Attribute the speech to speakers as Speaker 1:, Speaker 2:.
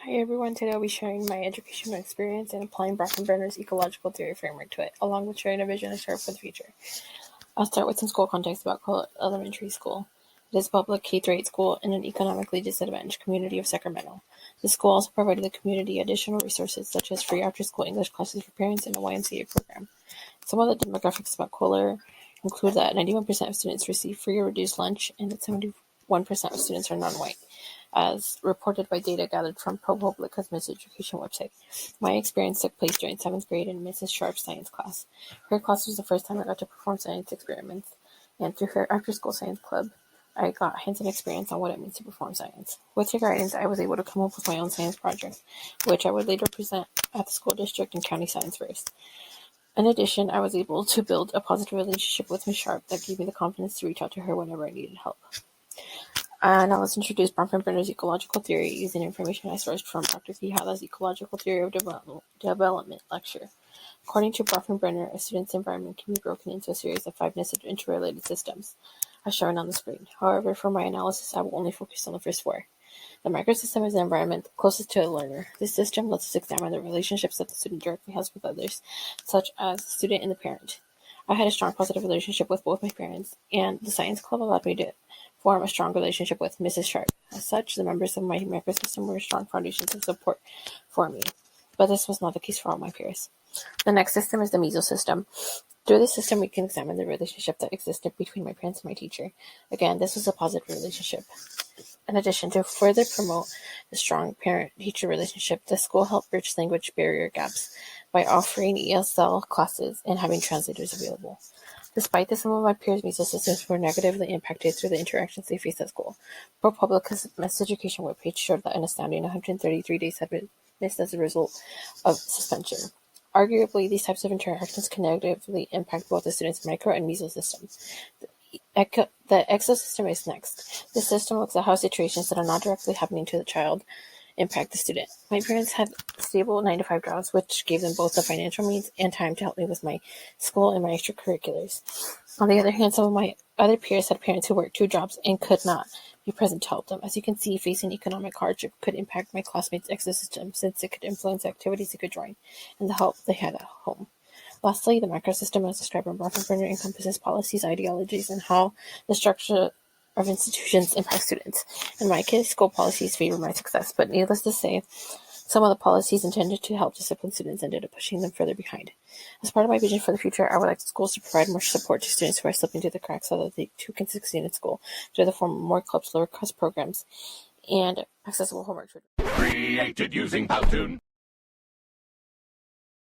Speaker 1: Hi everyone, today I'll be sharing my educational experience and applying Brockenbrenner's ecological theory framework to it, along with sharing a vision I share for the future. I'll start with some school context about Cole Elementary School. It is a public K-8 school in an economically disadvantaged community of Sacramento. The school also provided the community additional resources such as free after-school English classes for parents and a YMCA program. Some of the demographics about Kohler include that 91% of students receive free or reduced lunch and that 71% of students are non-white, as reported by data gathered from ProPublica's miseducation website. My experience took place during 7th grade in Mrs. Sharp's science class. Her class was the first time I got to perform science experiments, and through her after-school science club, I got hands-on experience on what it means to perform science. With her guidance, I was able to come up with my own science project, which I would later present at the school district and county science fairs. In addition, I was able to build a positive relationship with Ms. Sharp that gave me the confidence to reach out to her whenever I needed help. Now let's introduce Brockenbrenner's ecological theory using information I sourced from Dr. Quijada's Ecological Theory of Development lecture. According to Brockenbrenner, a student's environment can be broken into a series of 5 nested interrelated systems, as shown on the screen. However, for my analysis, I will only focus on the first 4. The microsystem is the environment closest to a learner. This system lets us examine the relationships that the student directly has with others, such as the student and the parent. I had a strong positive relationship with both my parents, and the science club allowed me to form a strong relationship with Mrs. Sharp. As such, the members of my microsystem were strong foundations of support for me. But this was not the case for all my peers. The next system is the mesosystem. Through this system, we can examine the relationship that existed between my parents and my teacher. Again, this was a positive relationship. In addition, to further promote the strong parent-teacher relationship, the school helped bridge language barrier gaps by offering ESL classes and having translators available. Despite this, some of my peers' mesosystems were negatively impacted through the interactions they faced at school. ProPublica's miseducation webpage showed that an astounding 133 days had been missed as a result of suspension. Arguably, these types of interactions can negatively impact both the students' micro and mesosystems. The exosystem is next. This system looks at how situations that are not directly happening to the child impact the student. My parents had stable 9-to-5 jobs, which gave them both the financial means and time to help me with my school and my extracurriculars. On the other hand, some of my other peers had parents who worked 2 jobs and could not be present to help them. As you can see, facing economic hardship could impact my classmates' exosystem since it could influence activities they could join and the help they had at home. Lastly, the microsystem as described by Brockenbrenner encompasses policies, ideologies, and how the structure of institutions impact students. In my case, school policies favor my success, but needless to say, some of the policies intended to help discipline students ended up pushing them further behind. As part of my vision for the future, I would like schools to provide more support to students who are slipping through the cracks so that they too can succeed in school through the form of more clubs, lower cost programs, and accessible homework.
Speaker 2: Created using Powtoon.